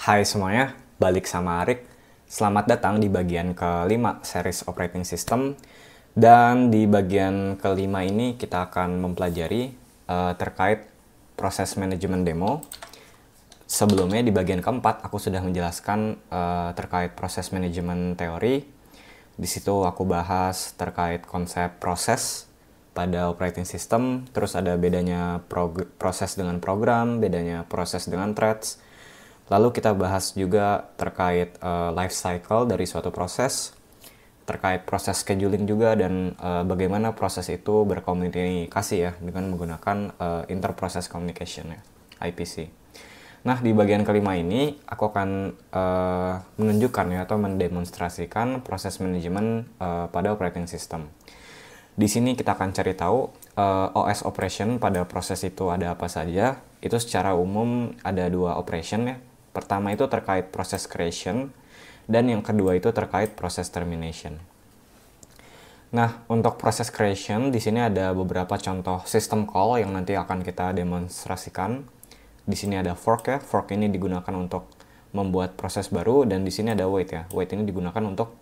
Hai semuanya, balik sama Arik. Selamat datang di bagian kelima series operating system. Dan di bagian kelima ini kita akan mempelajari terkait proses manajemen demo. Sebelumnya di bagian keempat aku sudah menjelaskan terkait proses manajemen teori. Di situ aku bahas terkait konsep proses pada operating system, terus ada bedanya proses dengan program, bedanya proses dengan threads. Lalu kita bahas juga terkait life cycle dari suatu proses, terkait proses scheduling juga, dan bagaimana proses itu berkomunikasi ya dengan menggunakan interprocess communication ya, IPC. Nah, di bagian kelima ini aku akan menunjukkan ya atau mendemonstrasikan proses manajemen pada operating system. Di sini kita akan cari tahu OS operation pada proses itu ada apa saja. Itu secara umum ada dua operation ya. Pertama itu terkait proses creation, dan yang kedua itu terkait proses termination. Nah, untuk proses creation di sini ada beberapa contoh system call yang nanti akan kita demonstrasikan. Di sini ada fork ya. Fork ini digunakan untuk membuat proses baru, dan di sini ada wait ya. Wait ini digunakan untuk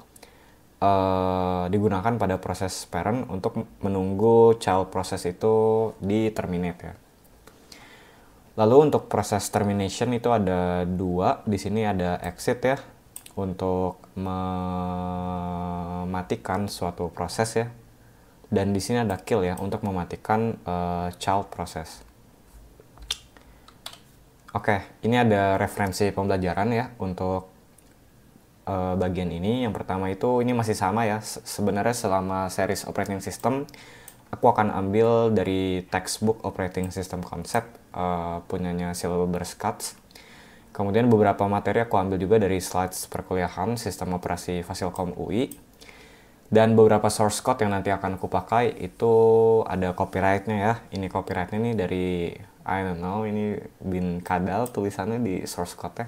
digunakan pada proses parent untuk menunggu child proses itu di terminate ya. Lalu untuk proses termination itu ada dua. Di sini ada exit ya untuk mematikan suatu proses ya. Dan di sini ada kill ya untuk mematikan child proses. Oke, ini ada referensi pembelajaran ya untuk bagian ini. Yang pertama itu ini masih sama ya. Sebenarnya selama series operating system aku akan ambil dari textbook operating system concept punyanya Silver Scutts. Kemudian beberapa materi aku ambil juga dari slides perkuliahan sistem operasi Fasilkom UI. Dan beberapa source code yang nanti akan aku pakai itu ada copyrightnya ya. Ini copyrightnya nih dari I don't know, ini bin kadal tulisannya di source code-nya.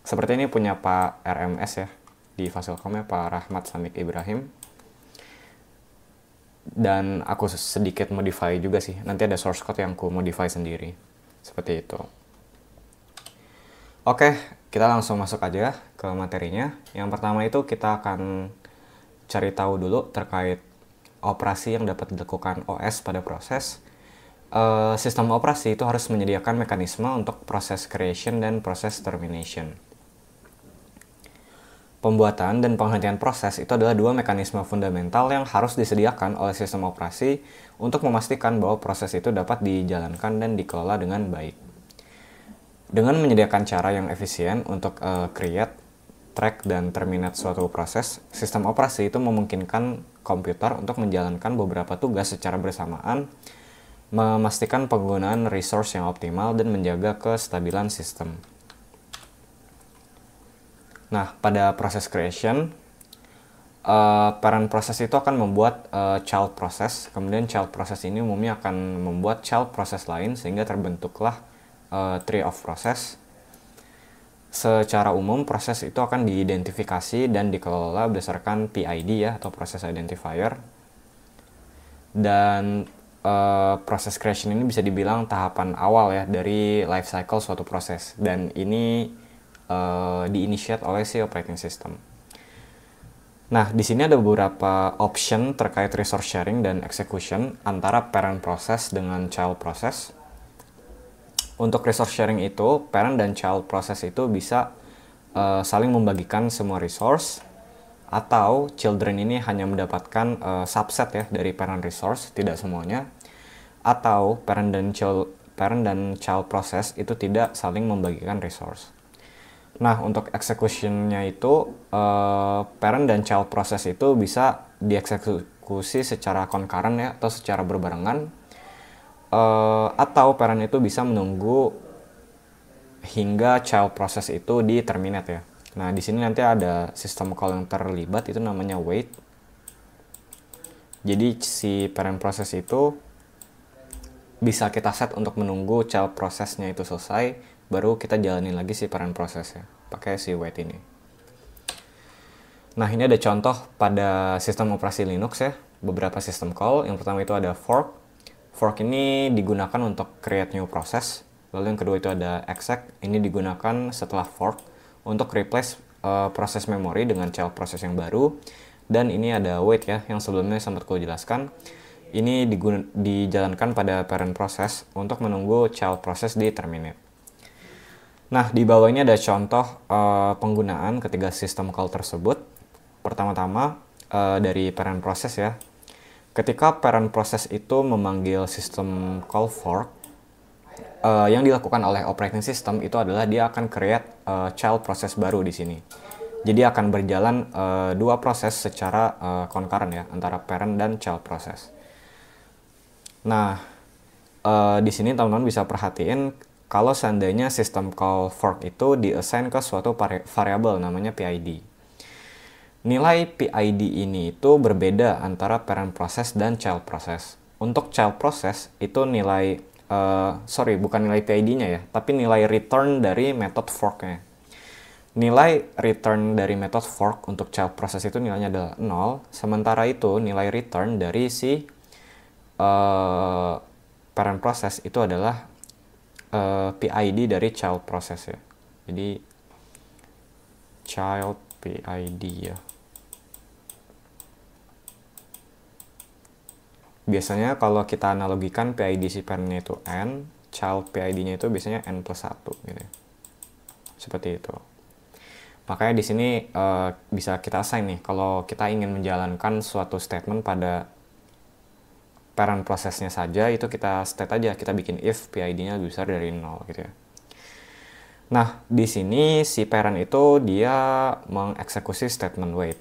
Seperti ini punya Pak RMS ya di Fasilkom ya, Pak Rahmat Samik Ibrahim. Dan aku sedikit modify juga sih. Nanti ada source code yang aku modify sendiri. Seperti itu. Oke, kita langsung masuk aja ke materinya. Yang pertama itu kita akan cari tahu dulu terkait operasi yang dapat dilakukan OS pada proses. Sistem operasi itu harus menyediakan mekanisme untuk proses creation dan proses termination. Pembuatan dan penghentian proses itu adalah dua mekanisme fundamental yang harus disediakan oleh sistem operasi untuk memastikan bahwa proses itu dapat dijalankan dan dikelola dengan baik. Dengan menyediakan cara yang efisien untuk create, track, dan terminate suatu proses, sistem operasi itu memungkinkan komputer untuk menjalankan beberapa tugas secara bersamaan, memastikan penggunaan resource yang optimal, dan menjaga kestabilan sistem. Nah, pada proses creation, parent proses itu akan membuat child process, kemudian child process ini umumnya akan membuat child process lain sehingga terbentuklah tree of process. Secara umum, proses itu akan diidentifikasi dan dikelola berdasarkan PID ya, atau process identifier. Dan proses creation ini bisa dibilang tahapan awal ya dari life cycle suatu proses, dan ini diinitiate oleh si operating system. Nah, di sini ada beberapa option terkait resource sharing dan execution antara parent process dengan child process. Untuk resource sharing itu, parent dan child process itu bisa saling membagikan semua resource, atau children ini hanya mendapatkan subset ya dari parent resource, tidak semuanya. Atau parent dan child process itu tidak saling membagikan resource. Nah, untuk execution-nya itu, parent dan child process itu bisa dieksekusi secara concurrent ya, atau secara berbarengan. Atau parent itu bisa menunggu hingga child process itu di terminate ya. Nah, di sini nanti ada sistem call yang terlibat, itu namanya wait. Jadi si parent process itu bisa kita set untuk menunggu child process-nya itu selesai, baru kita jalanin lagi si parent process-nya pakai si wait ini. Nah, ini ada contoh pada sistem operasi Linux ya, beberapa sistem call. Yang pertama itu ada fork. Fork ini digunakan untuk create new process. Lalu yang kedua itu ada exec, ini digunakan setelah fork untuk replace proses memori dengan child proses yang baru. Dan ini ada wait ya, yang sebelumnya sempat gue jelaskan. Ini dijalankan pada parent process untuk menunggu child process di terminate. Nah, di bawah ini ada contoh penggunaan ketiga sistem call tersebut. Pertama-tama dari parent process ya. Ketika parent process itu memanggil sistem call fork, yang dilakukan oleh operating system itu adalah dia akan create child process baru di sini. Jadi akan berjalan dua proses secara concurrent ya, antara parent dan child process. Nah, di sini teman-teman bisa perhatiin kalau seandainya sistem call fork itu diassign ke suatu variabel namanya PID. Nilai PID ini itu berbeda antara parent process dan child process. Untuk child process itu nilai, bukan nilai PID-nya ya, tapi nilai return dari method fork-nya. Nilai return dari method fork untuk child process itu nilainya adalah 0, sementara itu nilai return dari si parent process itu adalah PID dari child process ya. Jadi child PID ya. Biasanya kalau kita analogikan PID si parentnya itu N, child PID-nya itu biasanya N plus 1 gitu ya. Seperti itu. Makanya di sini bisa kita assign nih, kalau kita ingin menjalankan suatu statement pada parent prosesnya saja, itu kita state aja, kita bikin if PID-nya lebih besar dari 0 gitu ya. Nah, di sini si parent itu dia mengeksekusi statement wait.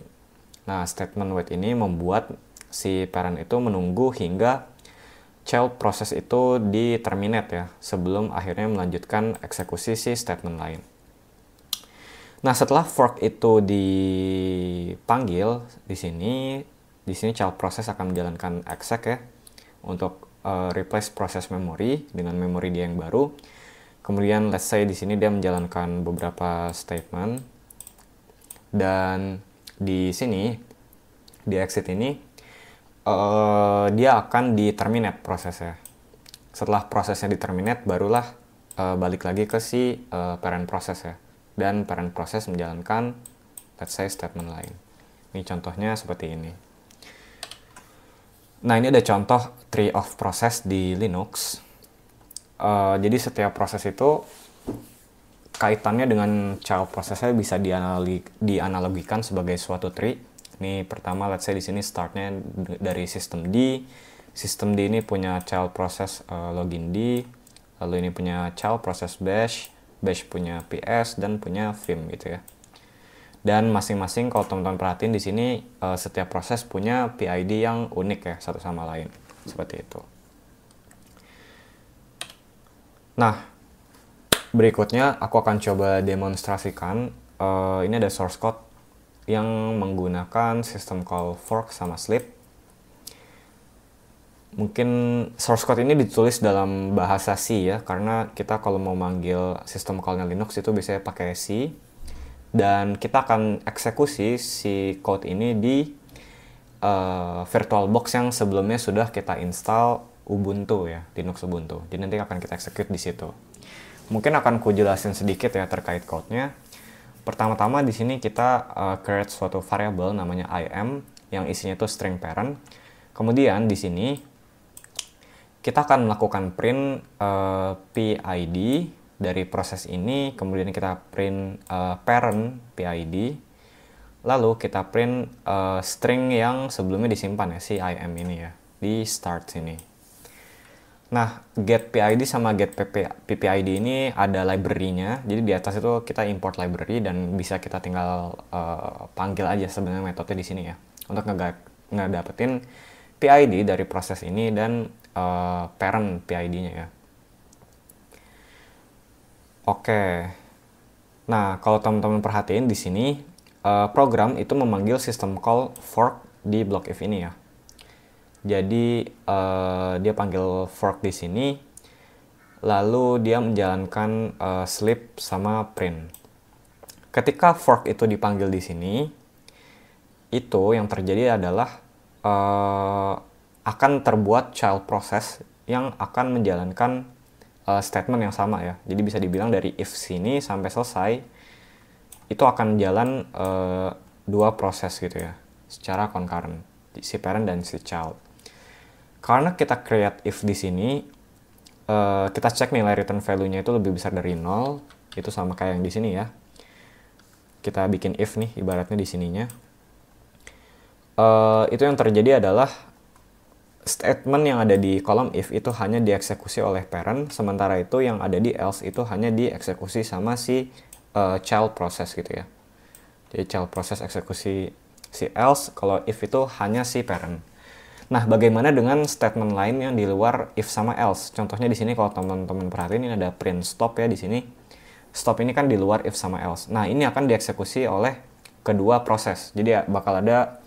Nah, statement wait ini membuat si parent itu menunggu hingga child process itu di terminate ya, sebelum akhirnya melanjutkan eksekusi si statement lain. Nah, setelah fork itu dipanggil di sini child process akan menjalankan exec ya untuk replace proses memori dengan memori dia yang baru. Kemudian let's say di sini dia menjalankan beberapa statement, dan di sini di exit ini dia akan di terminate prosesnya. Setelah prosesnya di terminate, barulah balik lagi ke si parent process ya, dan parent process menjalankan let's say statement lain. Ini contohnya seperti ini. Nah, ini ada contoh tree of process di Linux. Jadi setiap proses itu kaitannya dengan child processnya bisa dianalogikan sebagai suatu tree. Ini pertama, let's say di sini startnya dari sistem D. Sistem D ini punya child process login D, lalu ini punya child process bash, bash punya PS dan punya vim gitu ya. Dan masing-masing kalau teman-teman perhatiin di sini setiap proses punya PID yang unik ya satu sama lain. Seperti itu. Nah, berikutnya aku akan coba demonstrasikan. Ini ada source code yang menggunakan sistem call fork sama sleep. Mungkin source code ini ditulis dalam bahasa C ya, karena kita kalau mau manggil sistem call-nya Linux itu biasanya pakai C. Dan kita akan eksekusi si code ini di VirtualBox yang sebelumnya sudah kita install Ubuntu ya, Linux Ubuntu. Jadi nanti akan kita execute di situ. Mungkin akan ku jelasin sedikit ya terkait code-nya. Pertama-tama di sini kita create suatu variable namanya im yang isinya itu string parent. Kemudian di sini kita akan melakukan print PID dari proses ini, kemudian kita print parent PID, lalu kita print string yang sebelumnya disimpan ya, si im ini ya, di start sini. Nah, get PID sama get PPID ini ada library-nya, jadi di atas itu kita import library dan bisa kita tinggal panggil aja sebenarnya metode di sini ya, untuk ngedapetin PID dari proses ini dan parent PID-nya ya. Oke, nah kalau teman-teman perhatiin di sini program itu memanggil system call fork di block if ini ya. Jadi dia panggil fork di sini, lalu dia menjalankan sleep sama print. Ketika fork itu dipanggil di sini, itu yang terjadi adalah akan terbuat child process yang akan menjalankan statement yang sama ya. Jadi bisa dibilang dari if sini sampai selesai itu akan jalan dua proses gitu ya, secara concurrent, si parent dan si child. Karena kita create if di sini, kita cek nilai return value-nya itu lebih besar dari 0, itu sama kayak yang di sini ya. Kita bikin if nih, ibaratnya di sininya. Itu yang terjadi adalah statement yang ada di kolom if itu hanya dieksekusi oleh parent, sementara itu yang ada di else itu hanya dieksekusi sama si child process gitu ya. Jadi child process eksekusi si else, kalau if itu hanya si parent. Nah, bagaimana dengan statement lain yang di luar if sama else? Contohnya di sini kalau teman-teman perhatiin ini ada print stop ya di sini. Stop ini kan di luar if sama else. Nah, ini akan dieksekusi oleh kedua proses. Jadi ya bakal ada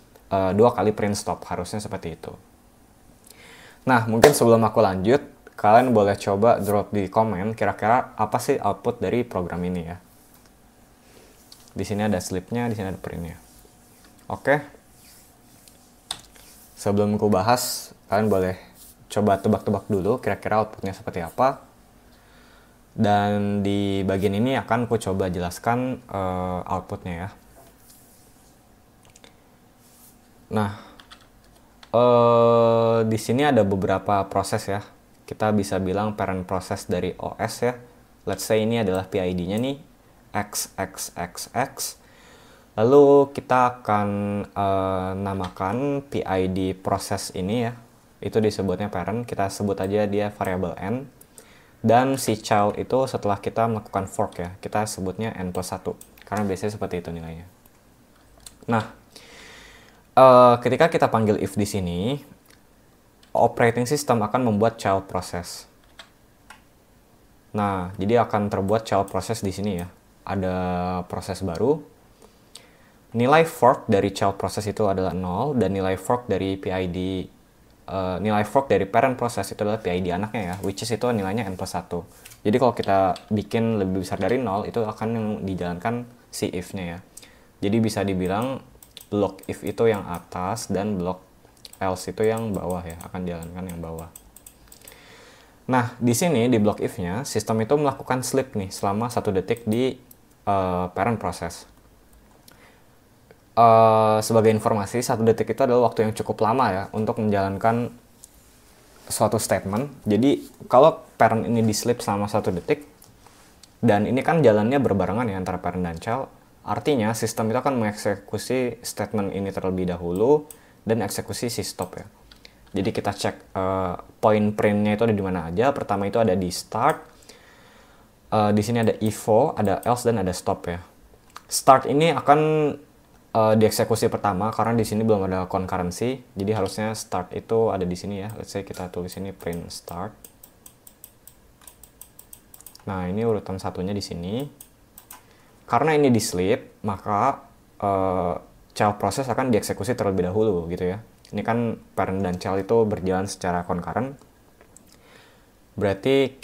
dua kali print stop, harusnya seperti itu. Nah, mungkin sebelum aku lanjut, kalian boleh coba drop di komen kira-kira apa sih output dari program ini ya. Di sini ada slipnya, di sini ada printnya. Oke. Sebelum aku bahas, kalian boleh coba tebak-tebak dulu kira-kira outputnya seperti apa. Dan di bagian ini akan aku coba jelaskan outputnya ya. Nah, di sini ada beberapa proses ya. Kita bisa bilang parent proses dari OS ya. Let's say ini adalah PID-nya nih, XXXX. Lalu kita akan namakan PID proses ini ya. Itu disebutnya parent, kita sebut aja dia variable n. Dan si child itu setelah kita melakukan fork ya, kita sebutnya n+1. Karena biasanya seperti itu nilainya. Nah, ketika kita panggil if di sini, operating system akan membuat child process. Nah, jadi akan terbuat child process di sini ya. Ada proses baru. Nilai fork dari child process itu adalah 0 dan nilai fork dari PID nilai fork dari parent process itu adalah PID anaknya ya, which is itu nilainya n+1. Jadi kalau kita bikin lebih besar dari 0, itu akan yang dijalankan si if-nya ya. Jadi bisa dibilang blok if itu yang atas dan blok else itu yang bawah ya, akan dijalankan yang bawah. Nah, di sini di blok if-nya, sistem itu melakukan sleep nih selama 1 detik di parent process. Sebagai informasi, 1 detik itu adalah waktu yang cukup lama ya untuk menjalankan suatu statement. Jadi kalau parent ini di sleep selama 1 detik, dan ini kan jalannya berbarengan ya antara parent dan child, artinya sistem itu akan mengeksekusi statement ini terlebih dahulu dan eksekusi si stop ya. Jadi kita cek point printnya itu ada di mana aja. Pertama itu ada di start, di sini ada evo, ada else dan ada stop ya. Start ini akan dieksekusi pertama karena di sini belum ada concurrency. Jadi harusnya start itu ada di sini ya. Let's say kita tulis ini print start. Nah, ini urutan satunya di sini. Karena ini di sleep, maka child process akan dieksekusi terlebih dahulu gitu ya. Ini kan parent dan child itu berjalan secara concurrent. Berarti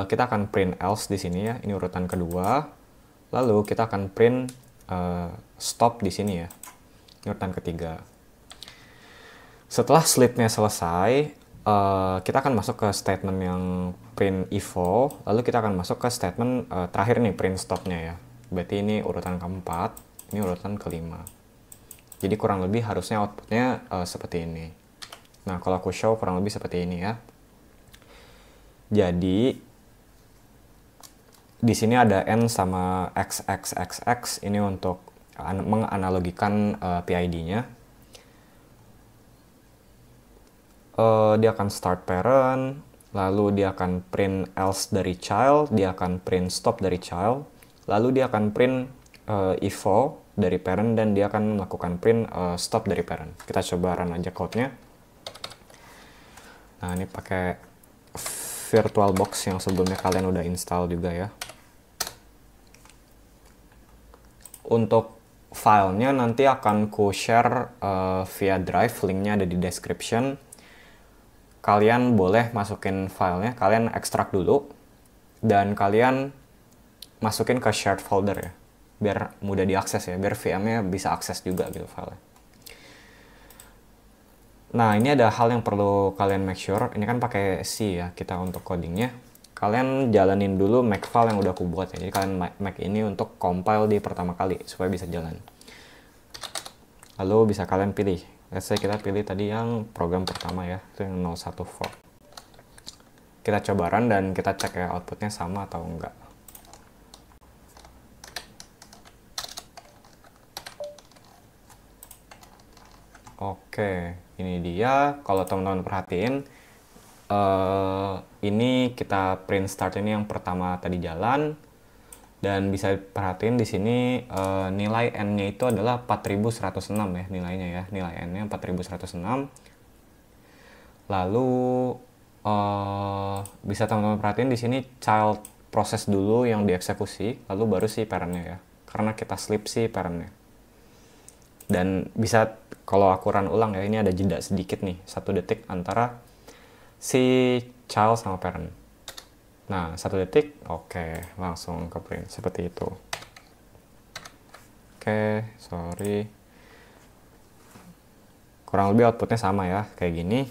kita akan print else di sini ya. Ini urutan kedua. Lalu kita akan print stop di sini ya. Ini urutan ketiga. Setelah sleep-nya selesai, kita akan masuk ke statement yang print evo, lalu kita akan masuk ke statement terakhir nih, print stop-nya ya. Berarti ini urutan keempat, ini urutan kelima. Jadi kurang lebih harusnya outputnya seperti ini. Nah, kalau aku show kurang lebih seperti ini ya. Jadi di sini ada n sama xxxx, ini untuk menganalogikan PID-nya. Dia akan start parent, lalu dia akan print else dari child, dia akan print stop dari child, lalu dia akan print evo dari parent, dan dia akan melakukan print stop dari parent. Kita coba run aja code-nya. Nah, ini pakai VirtualBox yang sebelumnya kalian udah install juga ya. Untuk filenya nanti akan ku share via drive, linknya ada di description. Kalian boleh masukin filenya, kalian ekstrak dulu, dan kalian masukin ke shared folder ya, biar mudah diakses ya, biar VM-nya bisa akses juga gitu filenya. Nah, ini ada hal yang perlu kalian make sure, ini kan pakai C ya kita untuk codingnya. kalian jalanin dulu Makefile yang udah aku buat ya. Jadi kalian make ini untuk compile di pertama kali supaya bisa jalan. Lalu bisa kalian pilih. Let's say kita pilih tadi yang program pertama ya, itu yang 014. Kita coba run dan kita cek ya outputnya sama atau enggak. Oke, ini dia. Kalau teman-teman perhatiin, ini kita print start ini yang pertama tadi jalan, dan bisa perhatiin di sini nilai n-nya itu adalah 4106 ya nilainya ya, nilai n-nya 4106. Lalu bisa teman-teman perhatiin di sini child proses dulu yang dieksekusi, lalu baru si parent-nya ya, karena kita sleep si parent-nya. Dan bisa kalau aku run ulang ya, ini ada jeda sedikit nih, 1 detik antara si child sama parent. Nah, 1 detik, oke, langsung ke print seperti itu. Oke, sorry. Kurang lebih outputnya sama ya, kayak gini.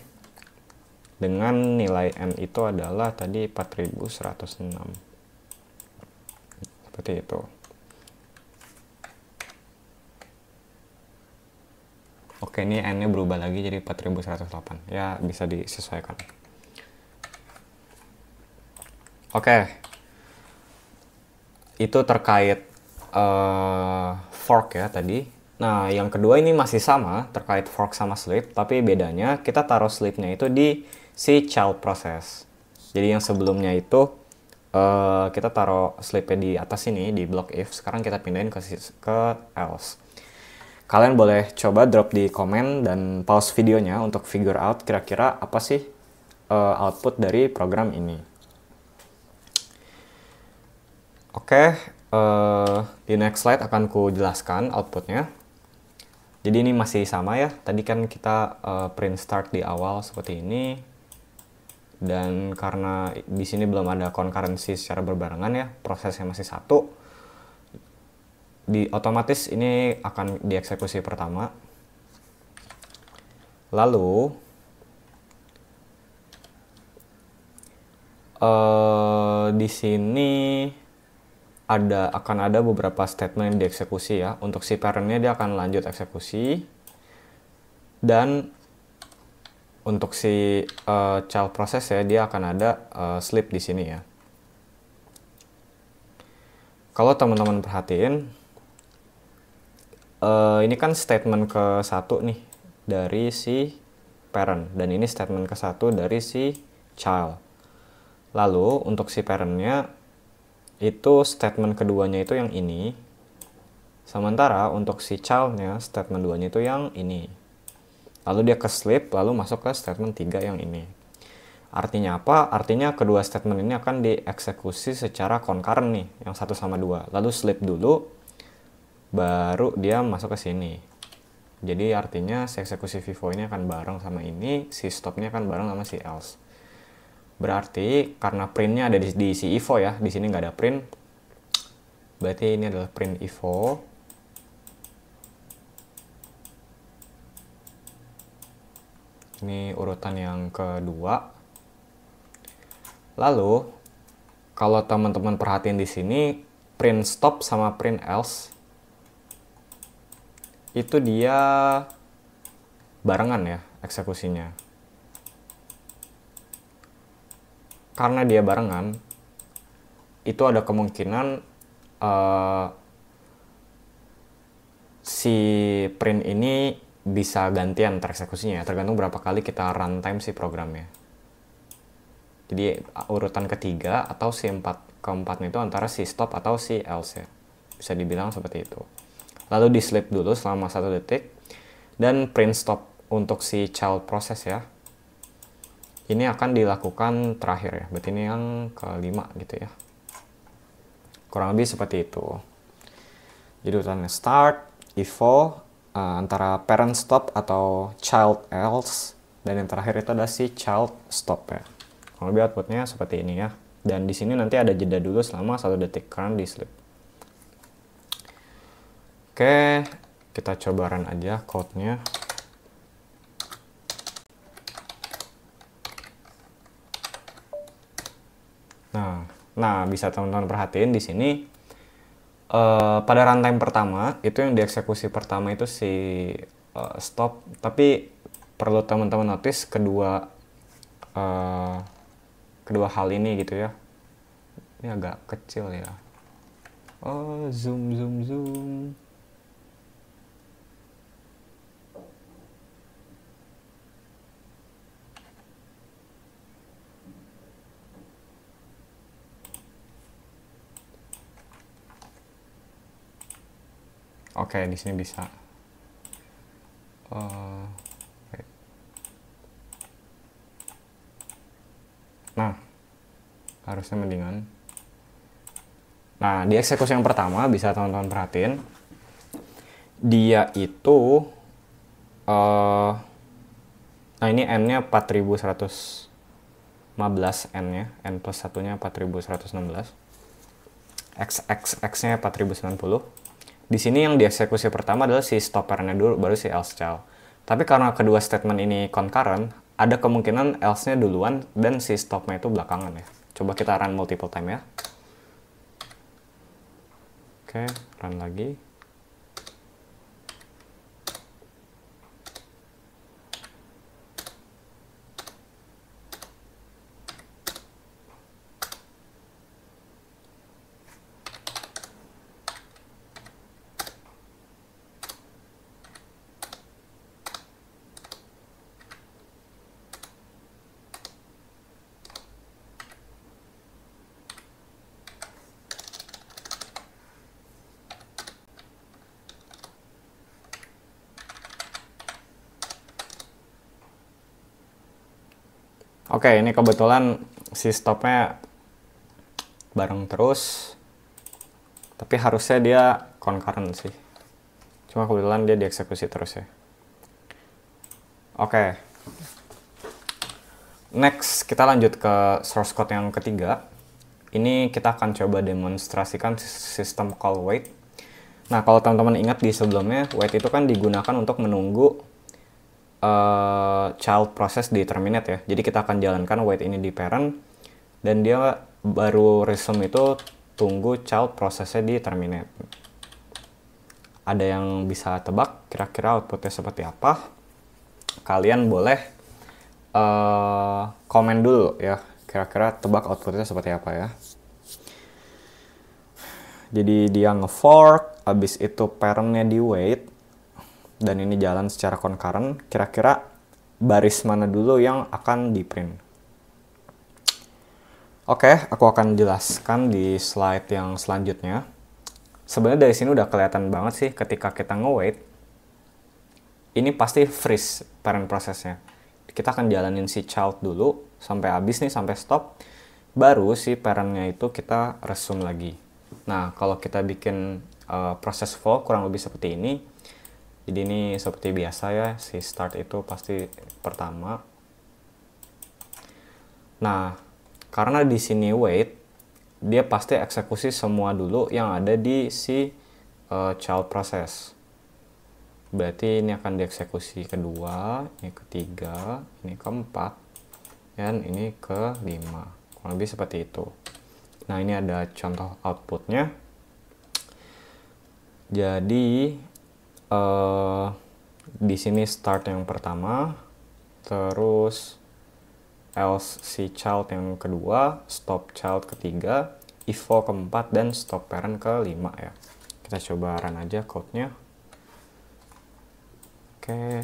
Dengan nilai n itu adalah tadi 4106. Seperti itu. Oke, ini n-nya berubah lagi jadi 4108. Ya, bisa disesuaikan. Oke, itu terkait fork ya tadi. Nah, yang kedua ini masih sama, terkait fork sama sleep, tapi bedanya kita taruh sleepnya itu di si child process. Jadi yang sebelumnya itu kita taruh sleepnya di atas sini, di block if, sekarang kita pindahin ke else. Kalian boleh coba drop di komen dan pause videonya untuk figure out kira-kira apa sih output dari program ini. Oke, di next slide akan ku jelaskan outputnya. Jadi ini masih sama ya, tadi kan kita print start di awal seperti ini. Dan karena di sini belum ada concurrency secara berbarengan ya, prosesnya masih satu. Otomatis ini akan dieksekusi pertama. Lalu, di sini akan ada beberapa statement yang dieksekusi ya. Untuk si parent-nya dia akan lanjut eksekusi, dan untuk si child process ya dia akan ada sleep di sini ya. Kalau teman-teman perhatiin, ini kan statement ke-1 nih dari si parent, dan ini statement ke-1 dari si child. Lalu untuk si parent-nya itu statement keduanya itu yang ini, sementara untuk si child-nya statement 2-nya itu yang ini. Lalu dia ke sleep, lalu masuk ke statement 3 yang ini. Artinya apa? Artinya kedua statement ini akan dieksekusi secara concurrent nih, yang 1 sama 2. Lalu sleep dulu, baru dia masuk ke sini. Jadi artinya si eksekusi vivo ini akan bareng sama ini, si stopnya akan bareng sama si else. Berarti karena printnya ada di si evo ya, di sini nggak ada print. Berarti ini adalah print evo. Ini urutan yang kedua. Lalu kalau teman-teman perhatiin di sini, print stop sama print else itu dia barengan ya eksekusinya. Karena dia barengan, itu ada kemungkinan si print ini bisa gantian tereksekusinya ya, tergantung berapa kali kita runtime si programnya. Jadi urutan ketiga atau si keempatnya itu antara si stop atau si else ya. Bisa dibilang seperti itu. Lalu di sleep dulu selama 1 detik, dan print stop untuk si child process ya. Ini akan dilakukan terakhir ya, berarti ini yang kelima gitu ya. Kurang lebih seperti itu. Jadi urutannya start, evo, antara parent stop atau child else, dan yang terakhir itu ada si child stop ya. Kurang lebih outputnya seperti ini ya. Dan di sini nanti ada jeda dulu selama 1 detik karena di sleep. Oke, kita coba run aja code-nya. Nah, bisa teman-teman perhatiin di sini pada runtime pertama itu yang dieksekusi pertama itu si stop, tapi perlu teman-teman notice kedua hal ini gitu ya. Ini agak kecil ya. Oh, zoom. Oke, di sini bisa. Nah, harusnya mendingan. Nah, di eksekusi yang pertama bisa teman-teman perhatiin, dia itu nah ini n-nya 4115 n-nya, n plus 1-nya 4116, x-nya 4090. Di sini yang dieksekusi pertama adalah si stoppernya dulu, baru si else child. Tapi karena kedua statement ini concurrent, ada kemungkinan else-nya duluan dan si stop-nya itu belakangan ya. Coba kita run multiple time ya. Oke, run lagi. Oke, ini kebetulan si stopnya bareng terus, tapi harusnya dia concurrent sih. Cuma kebetulan dia dieksekusi terus ya. Oke. Next, kita lanjut ke source code yang ketiga. Ini kita akan coba demonstrasikan sistem call wait. Nah, kalau teman-teman ingat di sebelumnya, wait itu kan digunakan untuk menunggu child process di terminate ya. Jadi kita akan jalankan wait ini di parent, dan dia baru resume itu tunggu child prosesnya di terminate. Ada yang bisa tebak kira-kira outputnya seperti apa? Kalian boleh komen dulu ya, kira-kira tebak outputnya seperti apa ya. Jadi dia nge-fork, habis itu parentnya di wait, dan ini jalan secara concurrent. Kira-kira baris mana dulu yang akan di print? Oke, aku akan jelaskan di slide yang selanjutnya. Sebenarnya dari sini udah kelihatan banget sih ketika kita nge-wait, ini pasti freeze parent prosesnya. Kita akan jalanin si child dulu sampai habis nih, sampai stop, baru si parentnya itu kita resume lagi. Nah, kalau kita bikin proses flow kurang lebih seperti ini. Jadi ini seperti biasa ya, si start itu pasti pertama. Nah, karena di sini wait, dia pasti eksekusi semua dulu yang ada di si child process. Berarti ini akan dieksekusi kedua, ini ketiga, ini keempat, dan ini kelima. Kurang lebih seperti itu. Nah, ini ada contoh outputnya. Jadi di sini start yang pertama, terus else si child yang kedua, stop child ketiga, evo keempat, dan stop parent kelima ya. Kita coba run aja code-nya. Oke.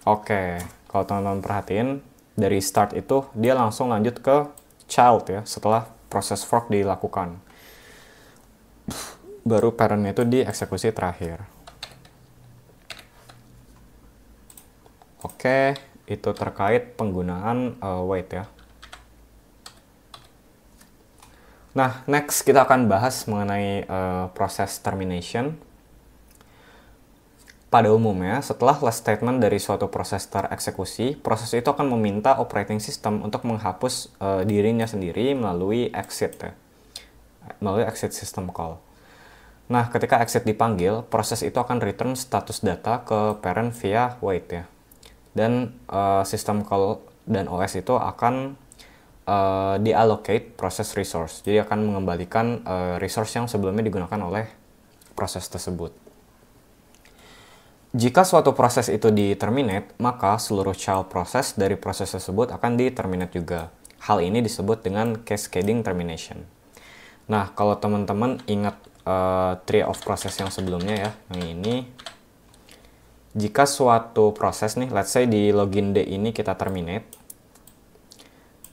Oke, kalau teman-teman perhatiin, dari start itu dia langsung lanjut ke child ya, setelah proses fork dilakukan. Baru parentnya itu dieksekusi terakhir. Oke, itu terkait penggunaan wait ya. Nah, next kita akan bahas mengenai proses termination. Pada umumnya, setelah last statement dari suatu proses tereksekusi, proses itu akan meminta operating system untuk menghapus dirinya sendiri melalui exit ya, melalui exit system call. Nah, ketika exit dipanggil, proses itu akan return status data ke parent via wait ya. Dan system call dan OS itu akan diallocate proses resource. Jadi akan mengembalikan resource yang sebelumnya digunakan oleh proses tersebut. Jika suatu proses itu di-terminate, maka seluruh child process dari proses tersebut akan di-terminate juga. Hal ini disebut dengan cascading termination. Nah, kalau teman-teman ingat tree of process yang sebelumnya ya, yang ini, jika suatu proses nih, let's say di login D ini kita terminate,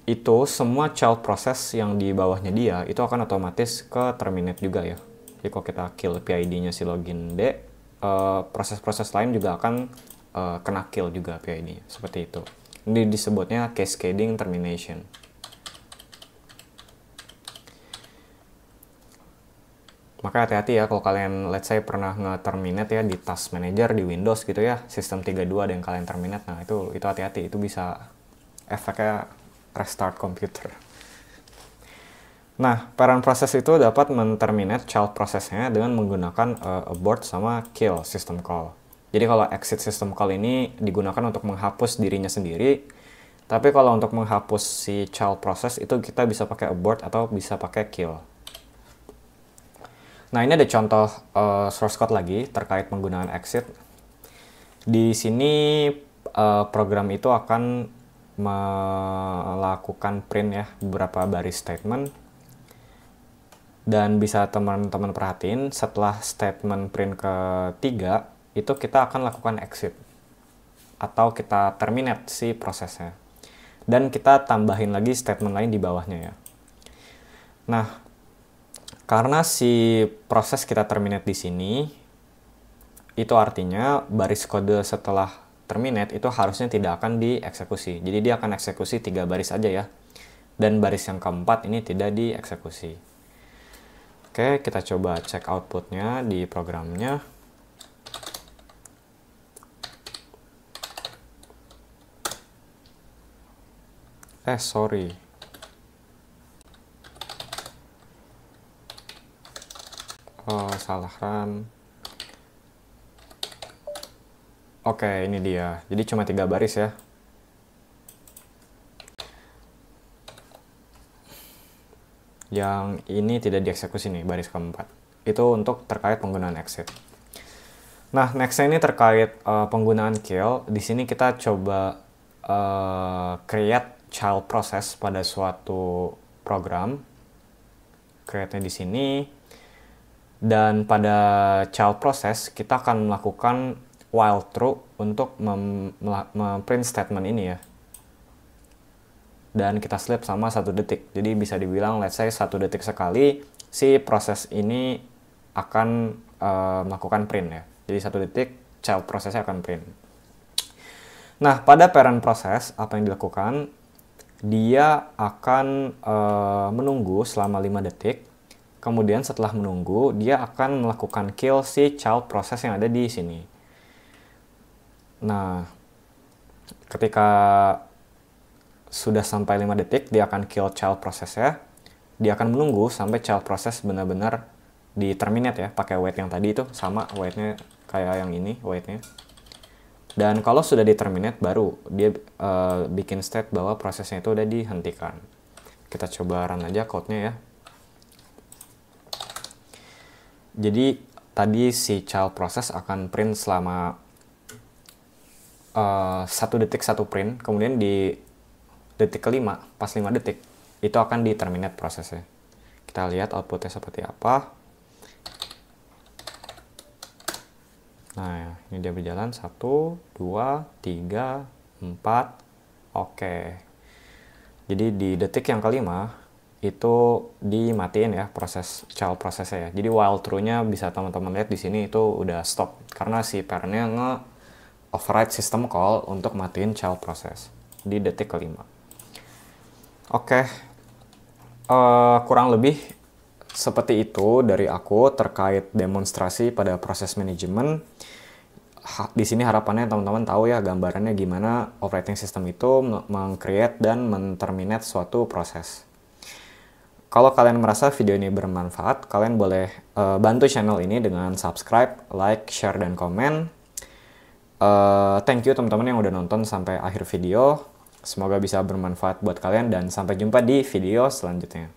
itu semua child process yang di bawahnya dia itu akan otomatis ke terminate juga ya. Jadi kalau kita kill PID-nya si login D, proses-proses lain juga akan kena kill juga PID-nya, seperti itu. Ini disebutnya cascading termination. Maka hati-hati ya kalau kalian let's say pernah nge-terminate ya di task manager di Windows gitu ya, sistem 32 ada yang kalian terminate. Nah, itu hati-hati, itu bisa efeknya restart komputer. Nah, parent process itu dapat men-terminate child processnya dengan menggunakan abort sama kill system call. Jadi kalau exit system call ini digunakan untuk menghapus dirinya sendiri, tapi kalau untuk menghapus si child process itu kita bisa pakai abort atau bisa pakai kill. Nah, ini ada contoh source code lagi terkait penggunaan exit. Di sini program itu akan melakukan print ya beberapa baris statement, dan bisa teman-teman perhatiin setelah statement print ketiga itu kita akan lakukan exit atau kita terminate si prosesnya, dan kita tambahin lagi statement lain di bawahnya ya. Nah, karena si proses kita terminate di sini, itu artinya baris kode setelah terminate itu harusnya tidak akan dieksekusi. Jadi dia akan eksekusi 3 baris aja ya. Dan baris yang keempat ini tidak dieksekusi. Oke, kita coba cek outputnya di programnya. Sorry. Oh, salah run. Oke, ini dia. Jadi cuma 3 baris ya. Yang ini tidak dieksekusi nih, baris keempat. Itu untuk terkait penggunaan exit. Nah, next-nya ini terkait penggunaan kill. Di sini kita coba create child process pada suatu program. Create-nya di sini. Dan pada child process kita akan melakukan while true untuk memprint statement ini ya. Dan kita sleep sama 1 detik. Jadi bisa dibilang let's say 1 detik sekali si proses ini akan melakukan print ya. Jadi 1 detik child prosesnya akan print. Nah, pada parent process apa yang dilakukan? Dia akan menunggu selama 5 detik. Kemudian setelah menunggu, dia akan melakukan kill si child process yang ada di sini. Nah, ketika sudah sampai 5 detik, dia akan kill child process-nya. Dia akan menunggu sampai child process benar-benar di-terminate ya, pakai wait yang tadi itu, sama wait-nya kayak yang ini, wait-nya. Dan kalau sudah di-terminate, baru dia bikin state bahwa prosesnya itu udah dihentikan. Kita coba run aja code-nya ya. Jadi tadi si child process akan print selama 1 detik 1 print, kemudian di detik kelima, pas 5 detik, itu akan di-terminate prosesnya. Kita lihat outputnya seperti apa. Nah, ini dia berjalan 1, 2, 3, 4. Oke. Jadi di detik yang kelima, itu dimatiin ya proses child prosesnya ya. Jadi while true-nya bisa teman-teman lihat di sini itu udah stop karena si parent-nya nge-override system call untuk matiin child process di detik kelima. Oke. Kurang lebih seperti itu dari aku terkait demonstrasi pada proses manajemen. Di sini harapannya teman-teman tahu ya gambarannya gimana operating system itu meng-create dan men-terminate suatu proses. Kalau kalian merasa video ini bermanfaat, kalian boleh bantu channel ini dengan subscribe, like, share, dan komen. Thank you teman-teman yang udah nonton sampai akhir video. Semoga bisa bermanfaat buat kalian dan sampai jumpa di video selanjutnya.